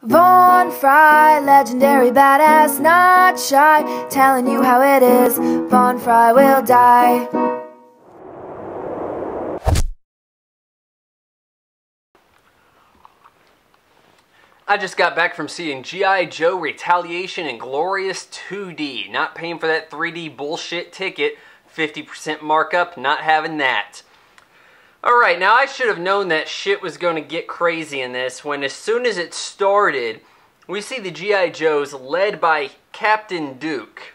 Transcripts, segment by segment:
Von Fry, legendary badass, not shy, telling you how it is, Von Fry will die. I just got back from seeing G.I. Joe Retaliation and Glorious 2D. Not paying for that 3D bullshit ticket. 50% markup, not having that. Alright, now I should have known that shit was going to get crazy in this when as soon as it started, we see the G.I. Joes led by Captain Duke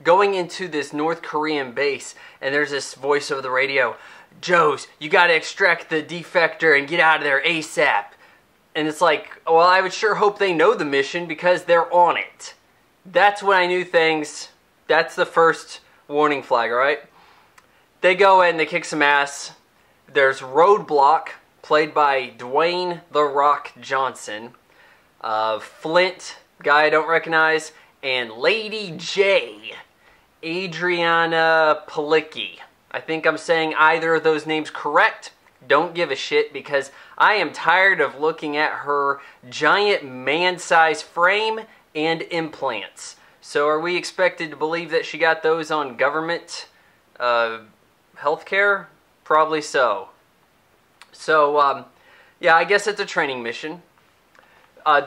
going into this North Korean base, and there's this voice over the radio, "Joes, you gotta extract the defector and get out of there ASAP." And it's like, well, I would sure hope they know the mission because they're on it. That's when I knew things. That's the first warning flag, alright? They go in, they kick some ass. There's Roadblock, played by Dwayne "The Rock" Johnson. Flint, guy I don't recognize. And Lady J, Adriana Palicki. I think I'm saying either of those names correct. Don't give a shit because I am tired of looking at her giant man-sized frame and implants. So are we expected to believe that she got those on government healthcare? Probably so. So, yeah, I guess it's a training mission.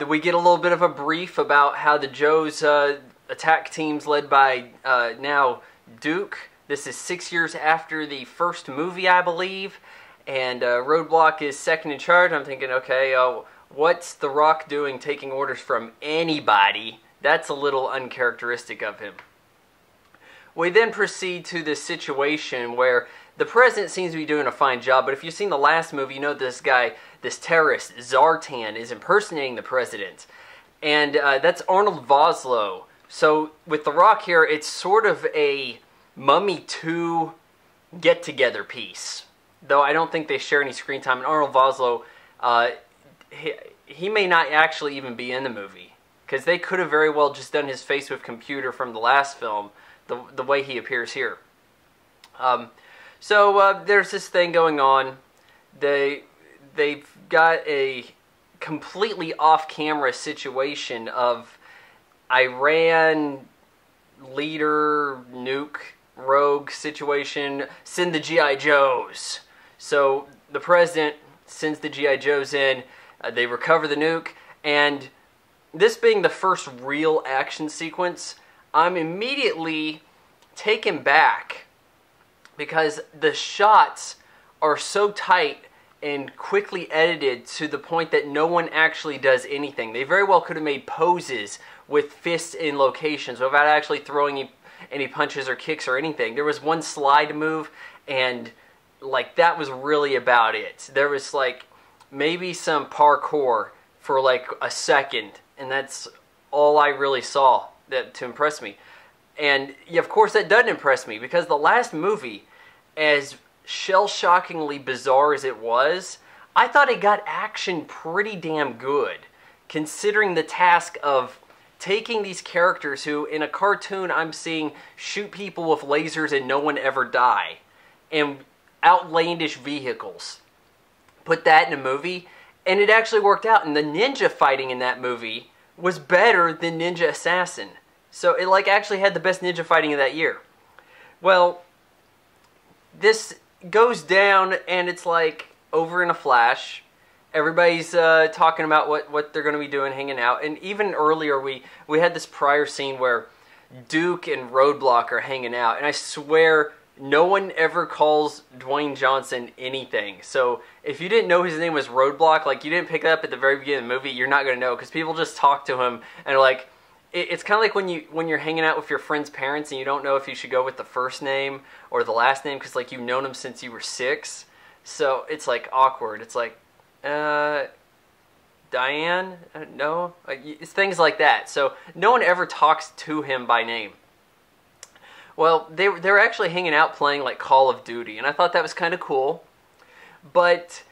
We get a little bit of a brief about how the Joes attack teams led by now Duke. This is 6 years after the first movie, I believe. And Roadblock is second in charge. I'm thinking, okay, what's The Rock doing taking orders from anybody? That's a little uncharacteristic of him. We then proceed to this situation where the president seems to be doing a fine job, but if you've seen the last movie, you know this guy, this terrorist, Zartan, is impersonating the president. And that's Arnold Vosloo. So with The Rock here, it's sort of a Mummy 2 get-together piece. Though I don't think they share any screen time. And Arnold Vosloo, he may not actually even be in the movie. Because they could have very well just done his face with computer from the last film, the way he appears here. So there's this thing going on. They've got a completely off-camera situation of Iran leader, nuke, rogue situation, send the G.I. Joes. So the president sends the G.I. Joes in, they recover the nuke, and this being the first real action sequence, I'm immediately taken back because the shots are so tight and quickly edited to the point that no one actually does anything. They very well could have made poses with fists in locations without actually throwing any punches or kicks or anything. There was one slide move, and like that was really about it. There was like maybe some parkour for like a second, and that's all I really saw to impress me. And yeah, of course that doesn't impress me because the last movie, as shell-shockingly bizarre as it was, I thought it got action pretty damn good, considering the task of taking these characters who, in a cartoon, I'm seeing shoot people with lasers and no one ever die, and outlandish vehicles. Put that in a movie, and it actually worked out, and the ninja fighting in that movie was better than Ninja Assassin. So it like actually had the best ninja fighting of that year. Well, this goes down, and it's like over in a flash. Everybody's talking about what they're going to be doing, hanging out. And even earlier, we had this prior scene where Duke and Roadblock are hanging out. And I swear, no one ever calls Dwayne Johnson anything. So if you didn't know his name was Roadblock, like you didn't pick it up at the very beginning of the movie, you're not going to know. Because people just talk to him and like, it's kind of like when you're hanging out with your friend's parents and you don't know if you should go with the first name or the last name because like you've known them since you were 6. So it's like awkward. It's like, Diane? No? It's things like that. So no one ever talks to him by name. Well, they were actually hanging out playing like Call of Duty, and I thought that was kind of cool. But,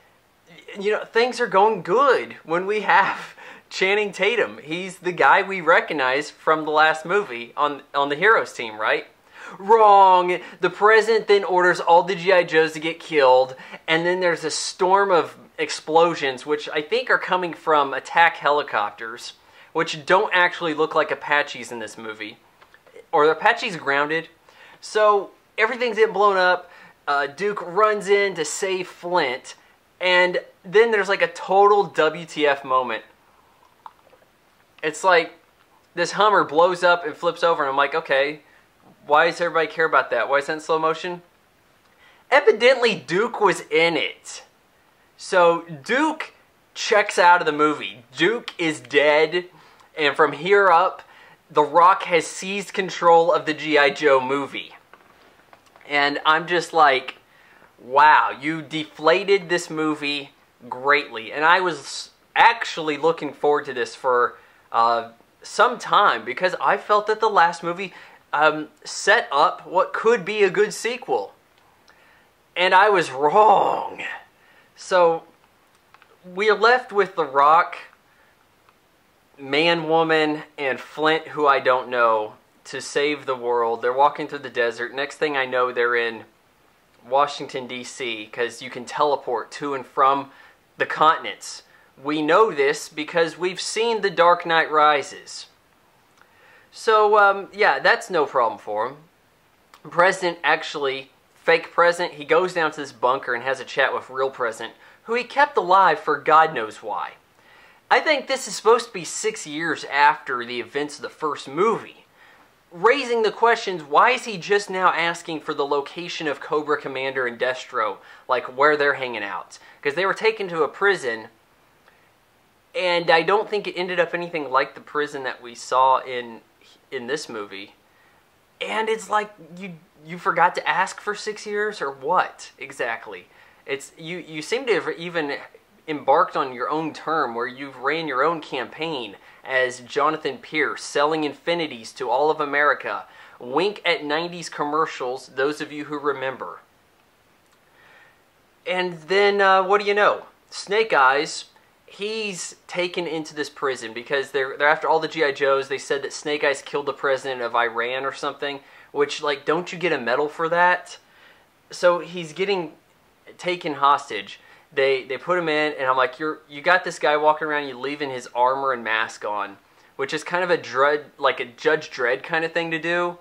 you know, things are going good when we have Channing Tatum. He's the guy we recognize from the last movie on the Heroes team, right? wrong. The president then orders all the G.I. Joes to get killed, and then there's a storm of explosions, which I think are coming from attack helicopters, which don't actually look like Apaches in this movie. Or the Apaches grounded. So everything's getting blown up. Duke runs in to save Flint, and then there's like a total WTF moment. It's like this Hummer blows up and flips over, and I'm like, okay, why does everybody care about that? Why is that in slow motion? Evidently, Duke was in it. So Duke checks out of the movie. Duke is dead, and from here up, The Rock has seized control of the G.I. Joe movie. And I'm just like, wow, you deflated this movie greatly. And I was actually looking forward to this for some time, because I felt that the last movie set up what could be a good sequel. And I was wrong. So we're left with The Rock, Man, Woman, and Flint, who I don't know, to save the world. They're walking through the desert. Next thing I know, they're in Washington, D.C., because you can teleport to and from the continents. We know this because we've seen The Dark Knight Rises. So, yeah, that's no problem for him. President, actually, fake president, he goes down to this bunker and has a chat with real president, who he kept alive for God knows why. I think this is supposed to be 6 years after the events of the first movie. Raising the questions, why is he just now asking for the location of Cobra Commander and Destro, like where they're hanging out? Because they were taken to a prison, and I don't think it ended up anything like the prison that we saw in this movie. And it's like, you forgot to ask for 6 years, or what exactly? It's you seem to have even embarked on your own term, where you've ran your own campaign as Jonathan Pierce, selling infinities to all of America. Wink at 90s commercials, those of you who remember. And then, what do you know? Snake Eyes, he's taken into this prison because they're after all the G.I. Joes. They said that Snake Eyes killed the president of Iran or something, which, like, don't you get a medal for that? So he's getting taken hostage. They put him in, and I'm like, you got this guy walking around, you leaving his armor and mask on, which is kind of a Judge Dredd kind of thing to do.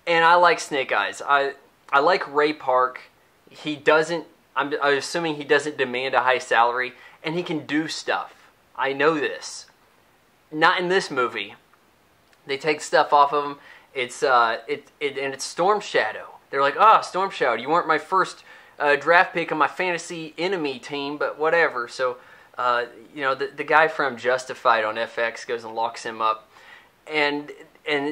And I like Snake Eyes. I like Ray Park. He doesn't, I'm assuming he doesn't demand a high salary, and he can do stuff. I know this. Not in this movie. They take stuff off of him. And it's Storm Shadow. They're like, Storm Shadow, you weren't my first draft pick on my fantasy enemy team, but whatever. So, the guy from Justified on FX goes and locks him up, and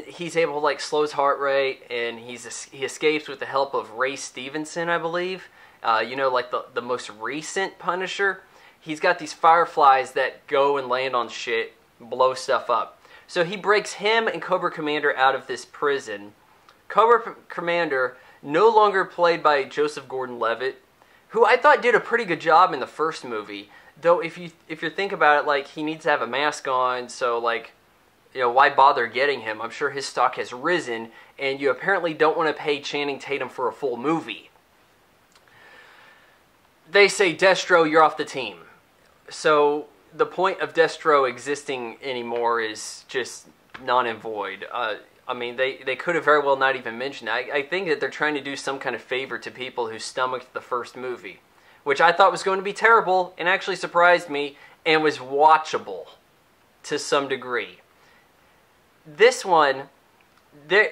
he's able to, like, slow his heart rate, and he escapes with the help of Ray Stevenson, I believe. Like the most recent Punisher. He's got these fireflies that go and land on shit, blow stuff up. So he breaks him and Cobra Commander out of this prison. Cobra Commander, no longer played by Joseph Gordon-Levitt, who I thought did a pretty good job in the first movie. Though if you think about it, like, he needs to have a mask on, so, like, why bother getting him? I'm sure his stock has risen, and you apparently don't want to pay Channing Tatum for a full movie. They say, Destro, you're off the team. So the point of Destro existing anymore is just non and void. I mean, they could have very well not even mentioned it. I think that they're trying to do some kind of favor to people who stomached the first movie, which I thought was going to be terrible, and actually surprised me, and was watchable to some degree. This one, the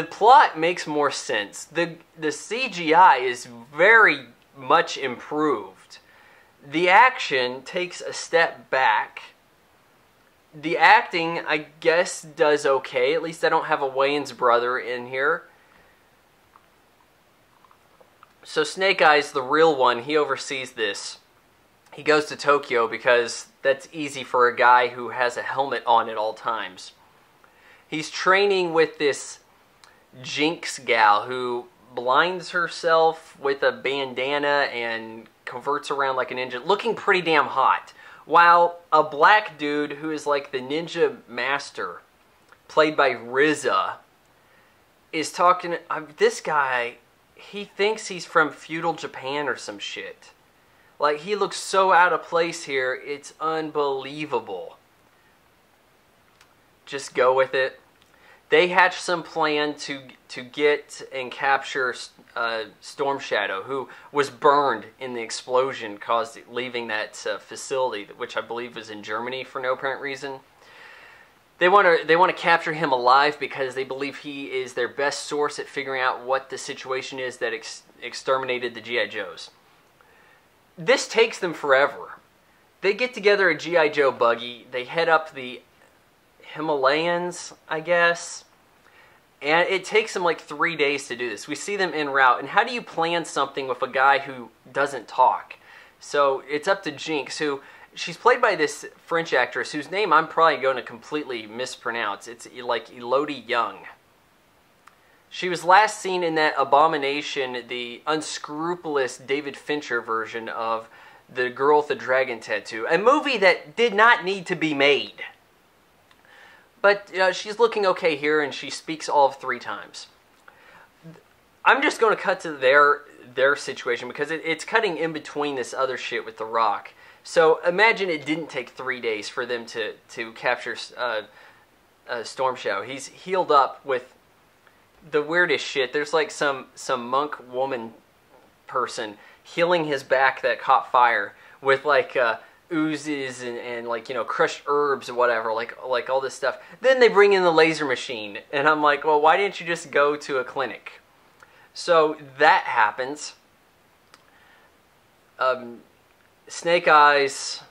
plot makes more sense. The CGI is very much improved. The action takes a step back. The acting, I guess, does okay. At least I don't have a Wayans brother in here. So Snake Eyes, the real one, he oversees this. He goes to Tokyo because that's easy for a guy who has a helmet on at all times. He's training with this Jinx gal who blinds herself with a bandana and converts around like a ninja, looking pretty damn hot. While a black dude who is like the ninja master, played by RZA, is talking. This guy, he thinks he's from feudal Japan or some shit. Like, he looks so out of place here. It's unbelievable. Just go with it. They hatch some plan to get and capture Storm Shadow, who was burned in the explosion caused leaving that facility, which I believe was in Germany for no apparent reason. They want to capture him alive because they believe he is their best source at figuring out what the situation is that exterminated the G.I. Joes. This takes them forever. They get together a G.I. Joe buggy. They head up the Himalayas, I guess. And it takes them like 3 days to do this. We see them en route. And how do you plan something with a guy who doesn't talk? So it's up to Jinx, who... She's played by this French actress whose name I'm probably going to completely mispronounce. It's like Elodie Young. She was last seen in that Abomination, the unscrupulous David Fincher version of The Girl with the Dragon Tattoo, a movie that did not need to be made. But she's looking okay here, and she speaks all of 3 times. I'm just going to cut to their situation because it's cutting in between this other shit with The Rock. So imagine it didn't take 3 days for them to capture Storm Shadow. He's healed up with the weirdest shit. There's like some monk woman person healing his back that caught fire with like oozes and like, you know, crushed herbs or whatever, like all this stuff. Then they bring in the laser machine, and I'm like, well, why didn't you just go to a clinic? So that happens. Snake Eyes,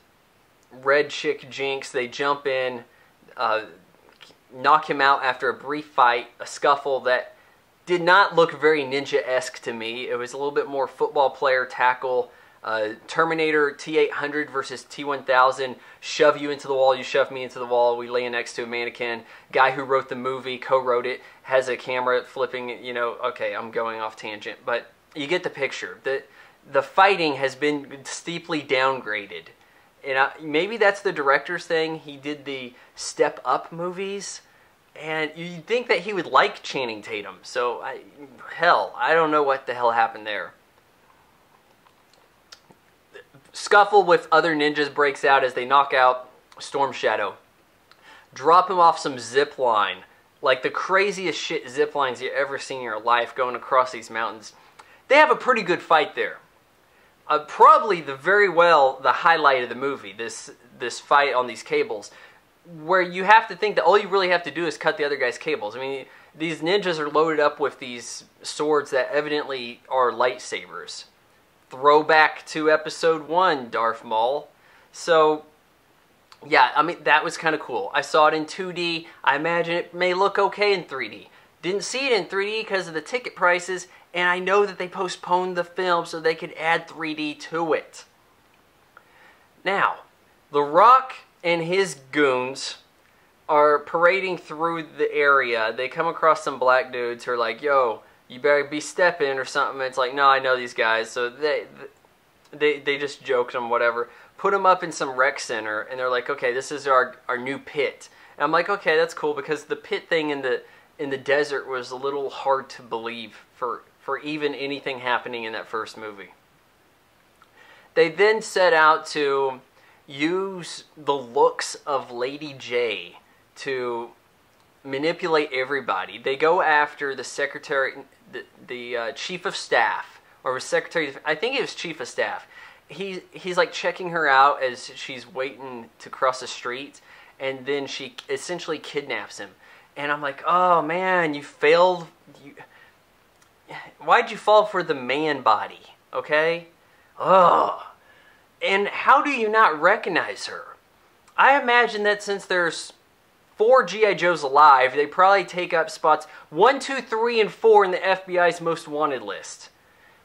Red Chick Jinx, they jump in, knock him out after a brief fight, a scuffle that did not look very ninja-esque to me. It was a little bit more football player tackle, Terminator T-800 versus T-1000, shove you into the wall, you shove me into the wall, we lay next to a mannequin. Guy who wrote the movie, co-wrote it, has a camera flipping, you know, okay, I'm going off tangent, but you get the picture. The fighting has been steeply downgraded. And maybe that's the director's thing. He did the Step Up movies. And you'd think that he would like Channing Tatum. So, I don't know what the hell happened there. Scuffle with other ninjas breaks out as they knock out Storm Shadow. Drop him off some zip line. Like the craziest shit zip lines you've ever seen in your life going across these mountains. They have a pretty good fight there. Probably the highlight of the movie, this fight on these cables, where you have to think that all you really have to do is cut the other guy's cables. I mean, these ninjas are loaded up with these swords that evidently are lightsabers. Throwback to episode 1, Darth Maul. So, yeah, I mean, that was kind of cool. I saw it in 2D. I imagine it may look okay in 3D. Didn't see it in 3D because of the ticket prices, and I know that they postponed the film so they could add 3D to it. Now, The Rock and his goons are parading through the area. They come across some black dudes who are like, yo, you better be stepping or something. It's like, no, I know these guys. So they just joked them, whatever. Put them up in some rec center, and they're like, okay, this is our new pit. And I'm like, okay, that's cool, because the pit thing in the desert was a little hard to believe for even anything happening in that first movie. They then set out to use the looks of Lady J to manipulate everybody. They go after the secretary, the chief of staff, or secretary, I think it was chief of staff. He's like checking her out as she's waiting to cross the street, and then she essentially kidnaps him. And I'm like, oh man, you failed. Why'd you fall for the man body? Okay? Ugh. And how do you not recognize her? I imagine that since there's 4 G.I. Joes alive, they probably take up spots 1, 2, 3, and 4 in the FBI's most wanted list.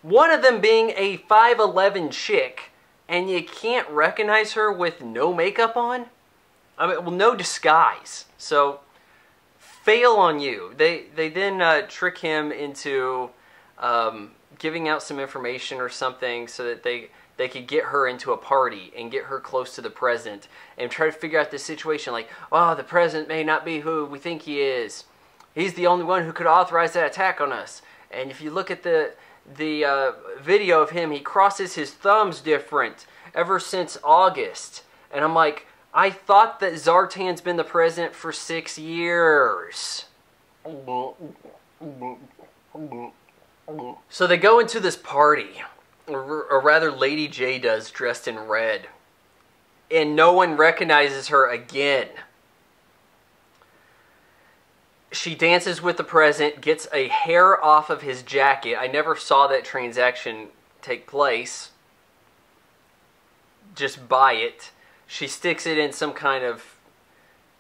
One of them being a 5'11" chick, and you can't recognize her with no makeup on? I mean, well, no disguise. So, fail on you. They then trick him into giving out some information or something so that they could get her into a party and get her close to the president and try to figure out this situation like, oh, the president may not be who we think he is. He's the only one who could authorize that attack on us. And if you look at the video of him, he crosses his thumbs different ever since August. And I'm like, I thought that Zartan's been the president for 6 years. So they go into this party, or rather Lady J does, dressed in red. And no one recognizes her again. She dances with the president, gets a hair off of his jacket. I never saw that transaction take place. Just buy it. She sticks it in some kind of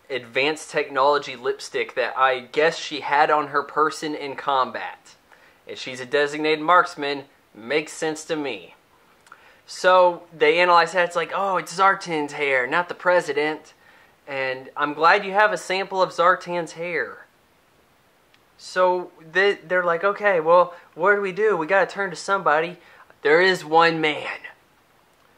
advanced technology lipstick that I guess she had on her person in combat. If she's a designated marksman, makes sense to me. So they analyze that. It's like, oh, it's Zartan's hair, not the president. And I'm glad you have a sample of Zartan's hair. So they're like, okay, well, what do? We got to turn to somebody. There is one man.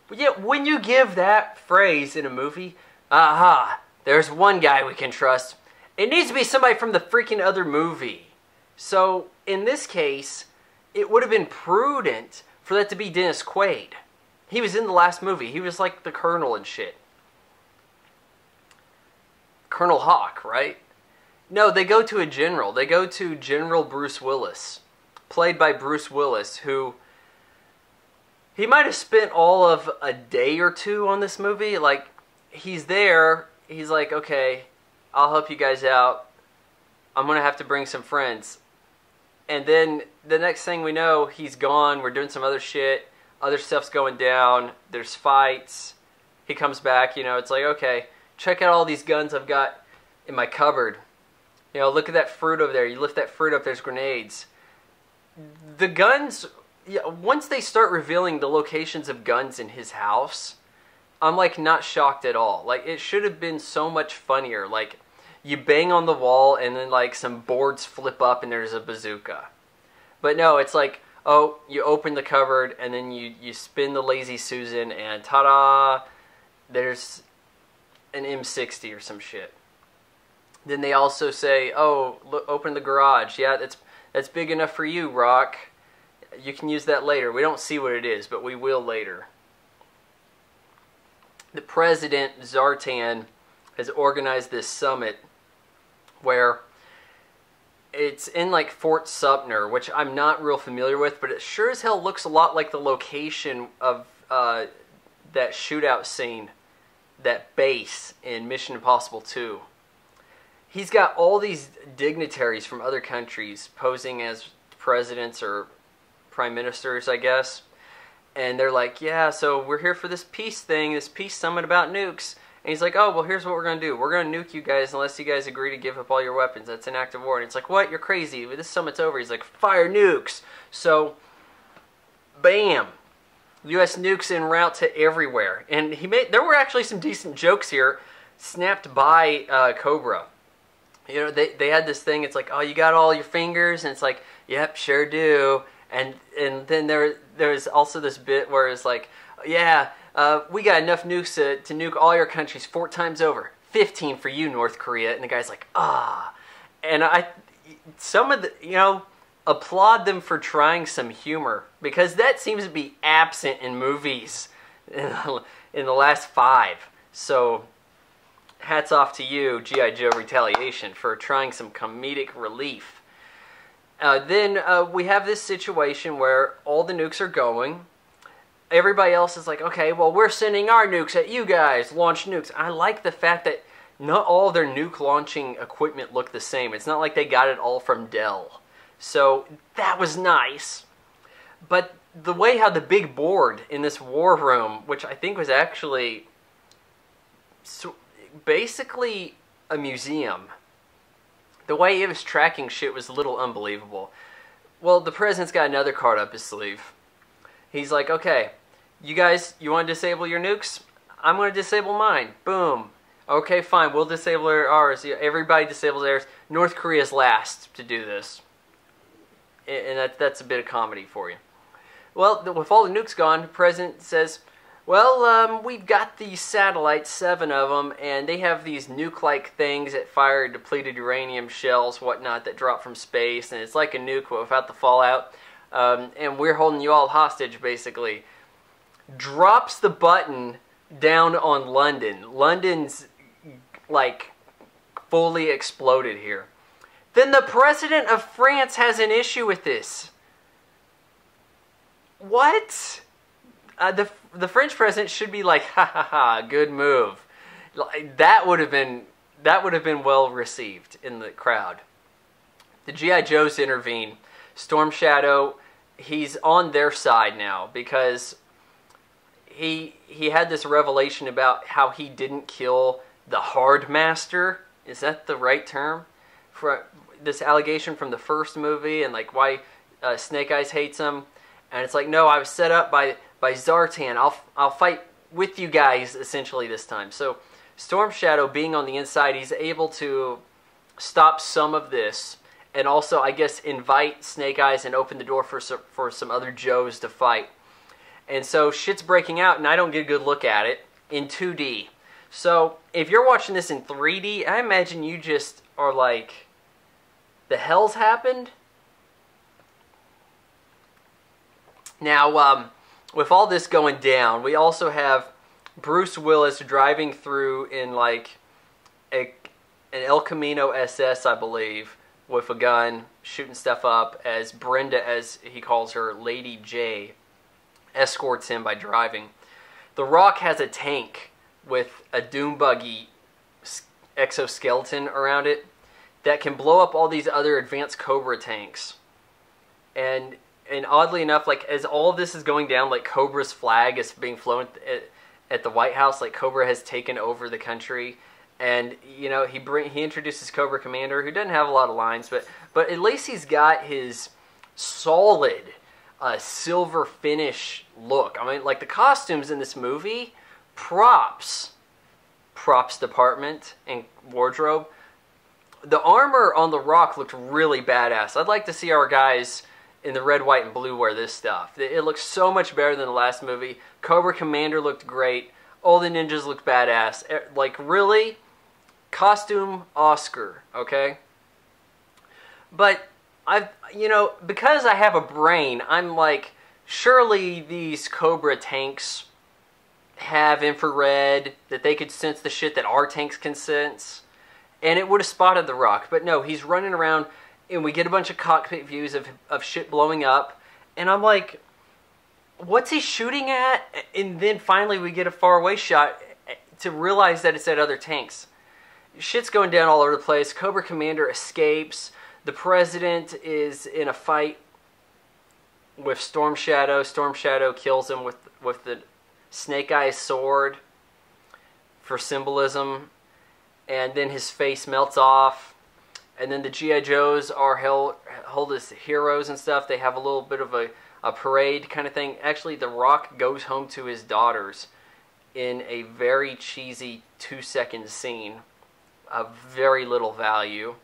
But yet, when you give that phrase in a movie, aha, there's one guy we can trust. It needs to be somebody from the freaking other movie. So, in this case, it would have been prudent for that to be Dennis Quaid. He was in the last movie. He was like the Colonel and shit. Colonel Hawk, right? No, they go to a general. They go to General Bruce Willis, played by Bruce Willis, who... he might have spent all of a day or two on this movie. Like, he's there. He's like, okay, I'll help you guys out. I'm going to have to bring some friends. And then the next thing we know, he's gone. We're doing some other shit. Other stuff's going down. There's fights. He comes back, you know, it's like, okay, check out all these guns I've got in my cupboard. You know, look at that fruit over there. You lift that fruit up, there's grenades. The guns... yeah, once they start revealing the locations of guns in his house, I'm like not shocked at all. Like, it should have been so much funnier. Like, you bang on the wall and then like some boards flip up and there's a bazooka. But no, it's like, oh, you open the cupboard and then you spin the Lazy Susan and ta-da, there's an M60 or some shit. Then they also say, oh, look, open the garage. Yeah, that's big enough for you, Rock. You can use that later. We don't see what it is, but we will later. The president, Zartan, has organized this summit where it's in like Fort Sumter, which I'm not real familiar with, but it sure as hell looks a lot like the location of that shootout scene, that base in Mission Impossible 2. He's got all these dignitaries from other countries posing as presidents or prime ministers, I guess. And they're like, yeah, so we're here for this peace thing, this peace summit about nukes. And he's like, oh, well, here's what we're going to do. We're going to nuke you guys unless you guys agree to give up all your weapons. That's an act of war. And it's like, what? You're crazy. This summit's over. He's like, fire nukes. So, bam. U.S. nukes en route to everywhere. And there were actually some decent jokes here snapped by Cobra. You know, they had this thing, it's like, oh, you got all your fingers? And it's like, yep, sure do. And then there's also this bit where it's like, yeah, we got enough nukes to nuke all your countries 4 times over. 15 for you, North Korea. And the guy's like, ah. And applaud them for trying some humor, because that seems to be absent in movies in the last 5. So, hats off to you, G.I. Joe Retaliation, for trying some comedic relief. Then we have this situation where all the nukes are going. Everybody else is like, okay, well, we're sending our nukes at you guys. Launch nukes. I like the fact that not all their nuke launching equipment look the same. It's not like they got it all from Dell. So that was nice. But the way how the big board in this war room, which I think was actually basically a museum, the way it was tracking shit was a little unbelievable. Well, the president's got another card up his sleeve. He's like, okay, you guys, you want to disable your nukes? I'm going to disable mine. Boom. Okay, fine, we'll disable ours. Everybody disables theirs. North Korea's last to do this. And that's a bit of comedy for you. Well, with all the nukes gone, the president says, Well, we've got these satellites, 7 of them, and they have these nuke-like things that fire depleted uranium shells, whatnot, that drop from space, and it's like a nuke but without the fallout. And we're holding you all hostage, basically. Drops the button down on London. London's, like, fully exploded here. Then the president of France has an issue with this. What? The French president should be like, ha ha ha, good move. That would have been well received in the crowd. The G.I. Joes intervene. Storm Shadow, he's on their side now because he had this revelation about how he didn't kill the Hard Master. Is that the right term? For this allegation from the first movie and like why Snake Eyes hates him. And it's like, no, I was set up by Zartan. I'll fight with you guys essentially this time. So Storm Shadow being on the inside, he's able to stop some of this and also, I guess, invite Snake Eyes and open the door for some other Joes to fight. And so shit's breaking out, and I don't get a good look at it in 2D. So if you're watching this in 3D, I imagine you just are like, the hell's happened? Now, with all this going down, we also have Bruce Willis driving through in like an El Camino SS, I believe, with a gun, shooting stuff up, as Brenda, as he calls her, Lady J, escorts him by driving. The Rock has a tank with a doom buggy exoskeleton around it that can blow up all these other advanced Cobra tanks. And oddly enough, like as all of this is going down, like Cobra's flag is being flown at the White House, like Cobra has taken over the country. And, you know, he introduces Cobra Commander, who doesn't have a lot of lines, but at least he's got his solid silver finish look. I mean, like the costumes in this movie, props department and wardrobe. The armor on the Rock looked really badass. I'd like to see our guys in the red, white, and blue wear this stuff. It looks so much better than the last movie. Cobra Commander looked great. All the ninjas looked badass. Like, really? Costume Oscar, okay? But, because I have a brain, I'm like, surely these Cobra tanks have infrared, that they could sense the shit that our tanks can sense, and it would have spotted the Rock. But no, he's running around, and we get a bunch of cockpit views of shit blowing up, and I'm like, what's he shooting at? And then finally we get a faraway shot to realize that it's at other tanks. Shit's going down all over the place. Cobra Commander escapes. The president is in a fight with Storm Shadow. Storm Shadow kills him with the Snake Eyes sword for symbolism. And then his face melts off. And then the G.I. Joes are held as heroes and stuff. They have a little bit of a parade kind of thing. Actually, The Rock goes home to his daughters in a very cheesy 2-second scene of very little value.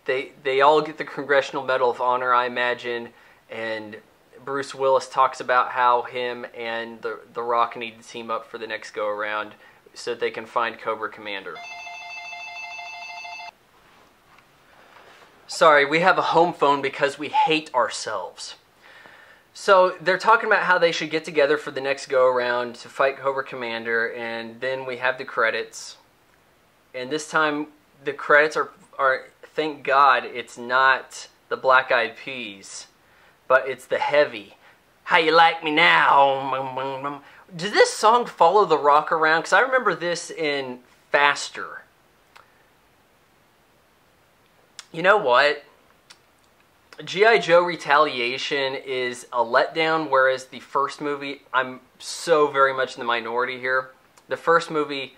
They all get the Congressional Medal of Honor, I imagine, and Bruce Willis talks about how him and the Rock need to team up for the next go-around so that they can find Cobra Commander. Sorry, we have a home phone because we hate ourselves. So they're talking about how they should get together for the next go-around to fight Cobra Commander, and then we have the credits. And this time, the credits are thank God, it's not the Black Eyed Peas, but it's the Heavy. How you like me now? Does this song follow the Rock around? Because I remember this in Faster. You know what? G.I. Joe Retaliation is a letdown, whereas the first movie, I'm so very much in the minority here. The first movie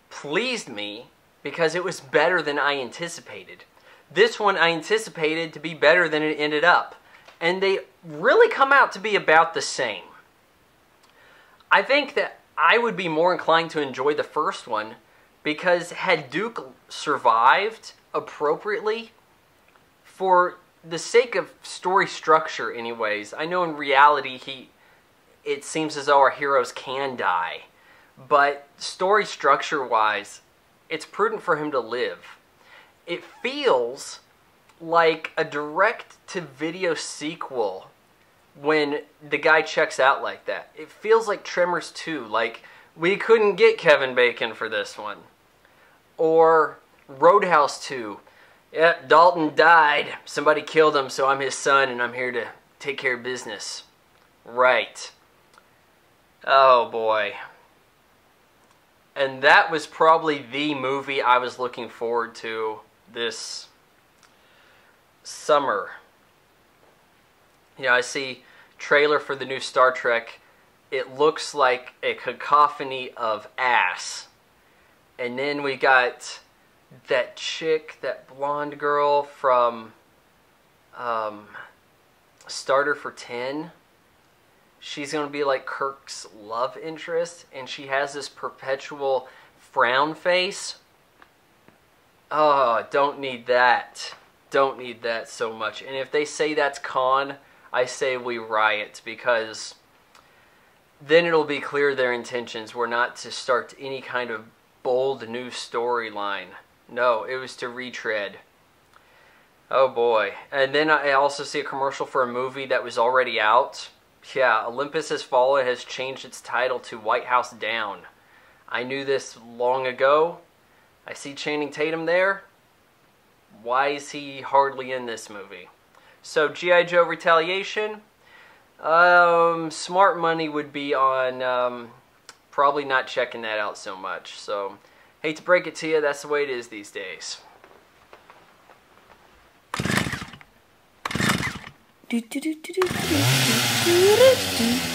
pleased me because it was better than I anticipated. This one I anticipated to be better than it ended up. And they really come out to be about the same. I think that I would be more inclined to enjoy the first one because had Duke survived appropriately, for the sake of story structure anyways, I know in reality it seems as though our heroes can die. But story structure-wise, it's prudent for him to live. It feels like a direct-to-video sequel when the guy checks out like that. It feels like Tremors 2, like we couldn't get Kevin Bacon for this one. Or Roadhouse 2. Yep, Dalton died. Somebody killed him, so I'm his son and I'm here to take care of business. Right. Oh boy. And that was probably the movie I was looking forward to this summer. I see trailer for the new Star Trek. It looks like a cacophony of ass. And then we got that chick, that blonde girl from Starter for 10. She's going to be like Kirk's love interest, and she has this perpetual frown face. Oh, don't need that. Don't need that so much. And if they say that's Khan, I say we riot, because then it'll be clear their intentions were not to start any kind of bold new storyline. No, it was to retread. Oh boy. And then I also see a commercial for a movie that was already out. Yeah, Olympus Has Fallen has changed its title to White House Down. I knew this long ago. I see Channing Tatum there. Why is he hardly in this movie? So, G.I. Joe Retaliation. Smart money would be on probably not checking that out so much. So, hate to break it to you, that's the way it is these days. Do do do do do do do do do do.